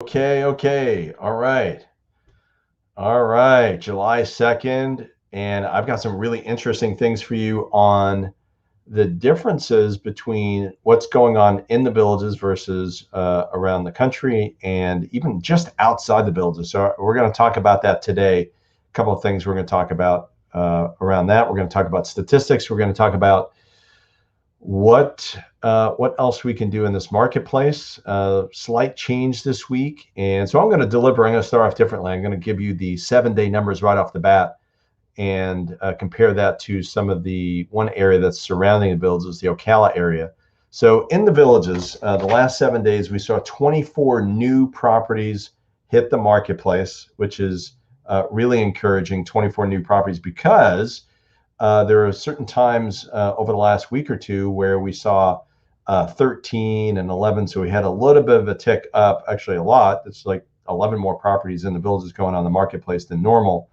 Okay. All right. July 2nd. And I've got some really interesting things for you on the differences between what's going on in the villages versus around the country and even just outside the villages. So we're going to talk about that today. A couple of things we're going to talk about around that. We're going to talk about statistics. We're going to talk about what else we can do in this marketplace. Slight change this week, and so I'm going to deliver. I'm going to start off differently. I'm going to give you the 7-day numbers right off the bat and compare that to some of the one area that's surrounding the villages, the Ocala area. So in the villages, the last 7 days, we saw 24 new properties hit the marketplace, which is really encouraging. 24 new properties because there are certain times over the last week or two where we saw 13 and 11. So we had a little bit of a tick up, actually a lot. It's like 11 more properties in the villages going on the marketplace than normal.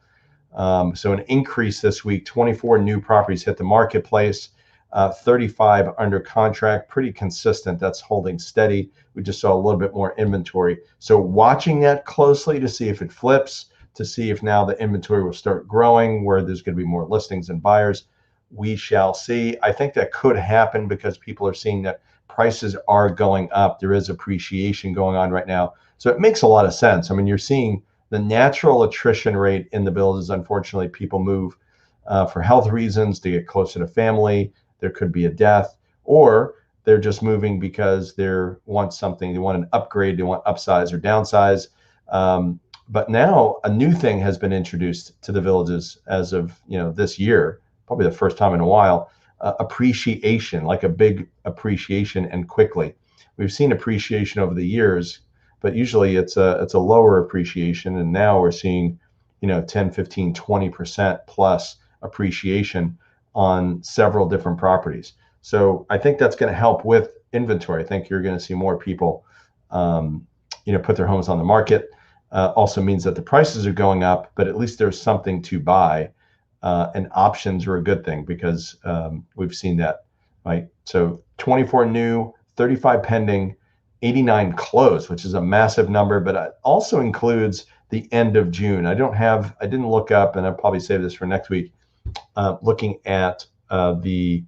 So an increase this week, 24 new properties hit the marketplace, 35 under contract, pretty consistent. That's holding steady. We just saw a little bit more inventory. So watching that closely to see if it flips, to see if now the inventory will start growing, where there's going to be more listings and buyers. We shall see. I think that could happen because people are seeing that prices are going up. There is appreciation going on right now. So it makes a lot of sense. I mean, you're seeing the natural attrition rate in the villages. Unfortunately, people move for health reasons, to get closer to family. There could be a death, or they're just moving because they want something. They want an upgrade. They want upsize or downsize. But now a new thing has been introduced to the villages as of this year, probably the first time in a while. Appreciation, like a big appreciation, and quickly. We've seen appreciation over the years, but usually it's a lower appreciation, and now we're seeing 10, 15, 20% plus appreciation on several different properties. So I think that's going to help with inventory. I think you're going to see more people put their homes on the market. Also means that the prices are going up, but at least there's something to buy, and options are a good thing because we've seen that, right? So 24 new, 35 pending, 89 closed, which is a massive number, but it also includes the end of June. I didn't look up, and I'll probably save this for next week, looking at the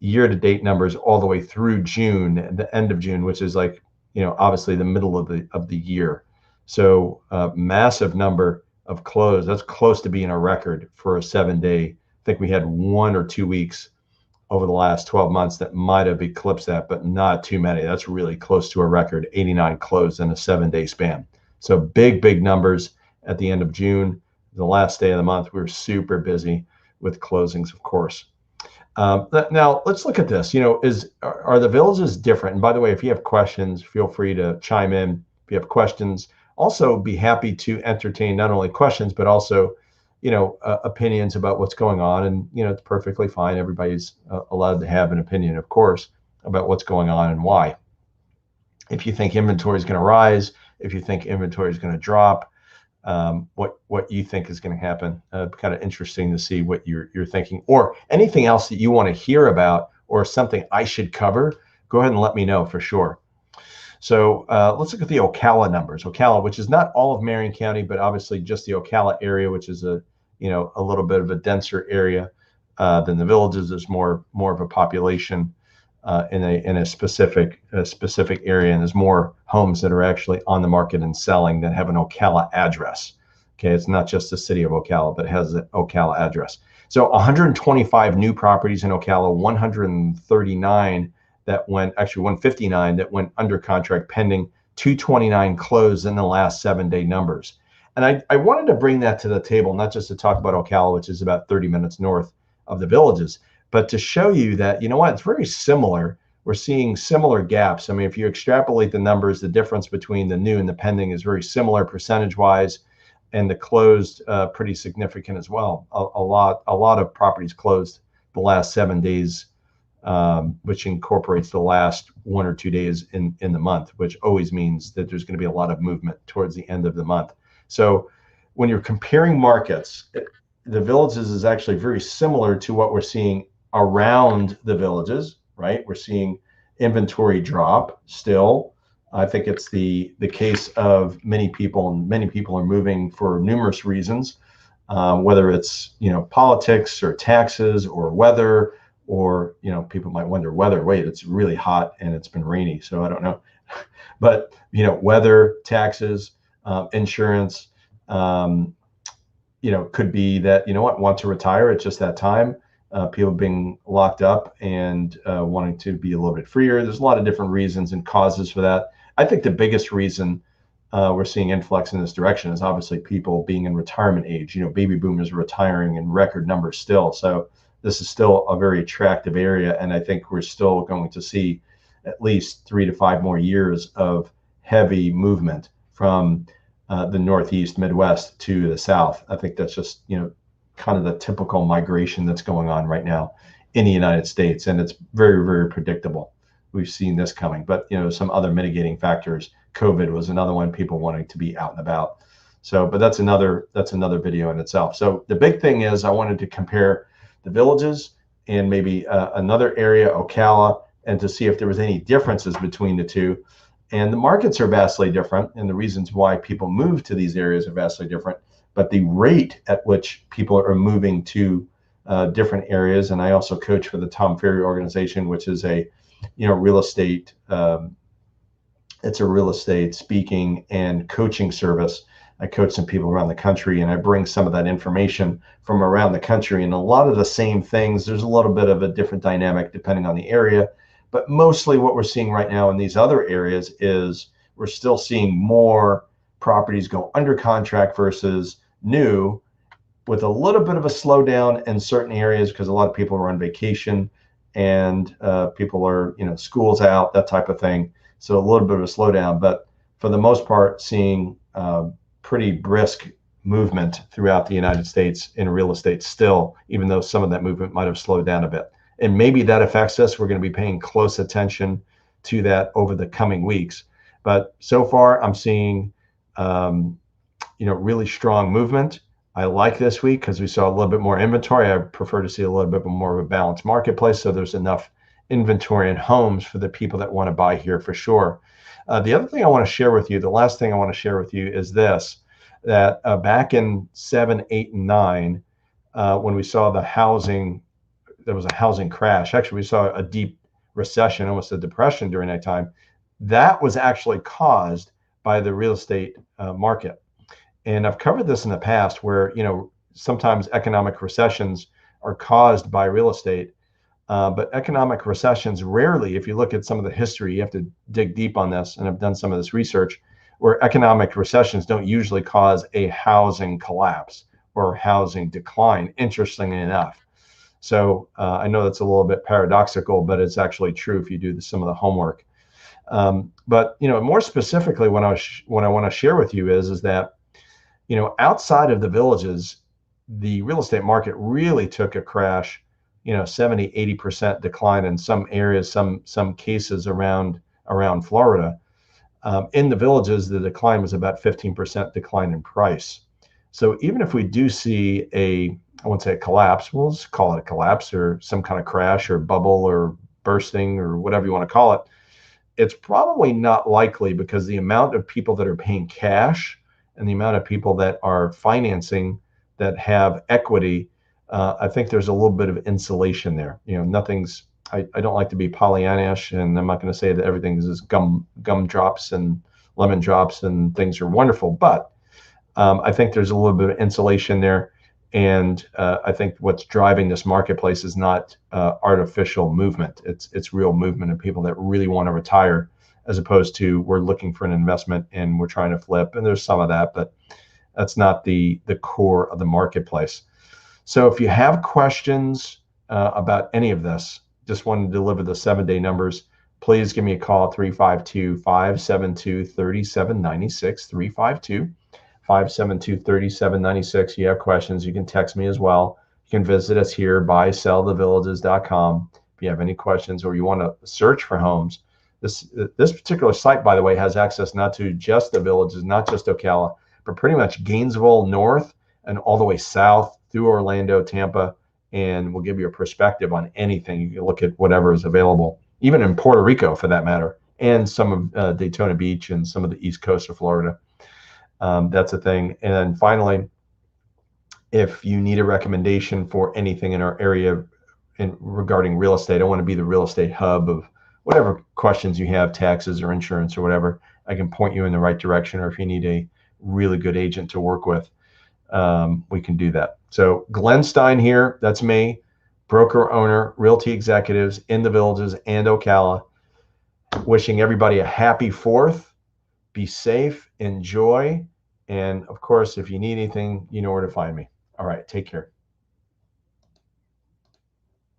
year-to-date numbers all the way through June, the end of June, which is like, obviously the middle of the year. So massive number of closed. That's close to being a record for a 7-day. I think we had 1 or 2 weeks over the last 12 months that might have eclipsed that, but not too many. That's really close to a record, 89 closed in a 7-day span. So big numbers at the end of June. The last day of the month, we were super busy with closings, of course. Now let's look at this. Are the villages different? And by the way, if you have questions, feel free to chime in. If you have questions, also be happy to entertain not only questions but also opinions about what's going on. And it's perfectly fine. Everybody's allowed to have an opinion, of course, about what's going on and why. If you think inventory is going to rise, if you think inventory is going to drop, what you think is going to happen. Kind of interesting to see what you're thinking, or anything else that you want to hear about, or something I should cover. Go ahead and let me know for sure. So let's look at the Ocala numbers. Ocala, which is not all of Marion County, but obviously just the Ocala area, which is a little bit of a denser area than the villages. There's more of a population in a specific area, and there's more homes that are actually on the market and selling that have an Ocala address. Okay, it's not just the city of Ocala, but it has an Ocala address. So 125 new properties in Ocala, 139 that went, actually 159 that went under contract pending, 229 closed in the last 7-day numbers. And I wanted to bring that to the table, not just to talk about Ocala, which is about 30 minutes north of the villages, but to show you that, it's very similar. We're seeing similar gaps. I mean, if you extrapolate the numbers, the difference between the new and the pending is very similar percentage-wise, and the closed pretty significant as well. A lot of properties closed the last 7 days, which incorporates the last 1 or 2 days in the month, which always means that there's going to be a lot of movement towards the end of the month. So when you're comparing markets, the villages is actually very similar to what we're seeing around the villages, right? We're seeing inventory drop still. I think it's the case of many people, and many people are moving for numerous reasons, whether it's politics or taxes or weather, or people might wonder weather. Wait, it's really hot and it's been rainy, so I don't know. But weather, taxes, insurance. Could be that want to retire at just that time. People being locked up and wanting to be a little bit freer. There's a lot of different reasons and causes for that. I think the biggest reason we're seeing influx in this direction is obviously people being in retirement age. Baby boomers are retiring in record numbers still. So this is still a very attractive area, and I think we're still going to see at least 3 to 5 more years of heavy movement from the Northeast, Midwest to the South. I think that's just kind of the typical migration that's going on right now in the United States, and it's very, very predictable. We've seen this coming, but some other mitigating factors. COVID was another one, people wanting to be out and about. So, but that's another video in itself. So the big thing is I wanted to compare the villages and maybe another area, Ocala, and to see if there was any differences between the two. And the markets are vastly different, and the reasons why people move to these areas are vastly different. But the rate at which people are moving to different areas, and I also coach for the Tom Ferry organization, which is a real estate. It's a real estate speaking and coaching service. I coach some people around the country, and I bring some of that information from around the country, and a lot of the same things. There's a little bit of a different dynamic depending on the area, but mostly what we're seeing right now in these other areas is we're still seeing more properties go under contract versus new, with a little bit of a slowdown in certain areas because a lot of people are on vacation and people are, school's out, that type of thing. So a little bit of a slowdown, but for the most part, seeing pretty brisk movement throughout the United States in real estate still, even though some of that movement might have slowed down a bit. And maybe that affects us. We're going to be paying close attention to that over the coming weeks. But so far, I'm seeing, really strong movement. I like this week because we saw a little bit more inventory. I prefer to see a little bit more of a balanced marketplace, so there's enough inventory and homes for the people that want to buy here for sure. The other thing I want to share with you, the last thing I want to share with you is this, that back in 7, 8, and 9, when we saw there was a housing crash. Actually, we saw a deep recession, almost a depression during that time. That was actually caused by the real estate market. And I've covered this in the past where, sometimes economic recessions are caused by real estate. But economic recessions rarely, if you look at some of the history, you have to dig deep on this, and I've done some of this research, where economic recessions don't usually cause a housing collapse or housing decline, interestingly enough. So I know that's a little bit paradoxical, but it's actually true if you do some of the homework. But more specifically, what I want to share with you is that outside of the villages, the real estate market really took a crash. 70, 80% decline in some areas, some cases around Florida. In the villages, the decline was about 15% decline in price. So even if we do see I won't say a collapse, we'll just call it a collapse or some kind of crash or bubble or bursting or whatever you want to call it, it's probably not likely because the amount of people that are paying cash and the amount of people that are financing that have equity, I think there's a little bit of insulation there. I don't like to be Pollyannish, and I'm not going to say that everything is gumdrops and lemon drops and things are wonderful, but I think there's a little bit of insulation there. And I think what's driving this marketplace is not artificial movement. It's real movement of people that really want to retire, as opposed to we're looking for an investment and we're trying to flip. And there's some of that, but that's not the core of the marketplace. So if you have questions about any of this, just want to deliver the 7-day numbers, please give me a call, 352-572-3796, 352-572-3796. You have questions, you can text me as well. You can visit us here, buysellthevillages.com. If you have any questions or you want to search for homes, this particular site, by the way, has access not to just the villages, not just Ocala, but pretty much Gainesville north and all the way south through Orlando, Tampa, and we'll give you a perspective on anything. You can look at whatever is available, even in Puerto Rico for that matter, and some of Daytona Beach and some of the East Coast of Florida. That's a thing. And then finally, if you need a recommendation for anything in our area regarding real estate, I want to be the real estate hub of whatever questions you have, taxes or insurance or whatever. I can point you in the right direction, or if you need a really good agent to work with, we can do that. So Glenn Stein here, that's me, broker owner, Realty Executives in the Villages and Ocala. Wishing everybody a happy 4th. Be safe, enjoy, and of course, if you need anything, you know where to find me. All right, take care.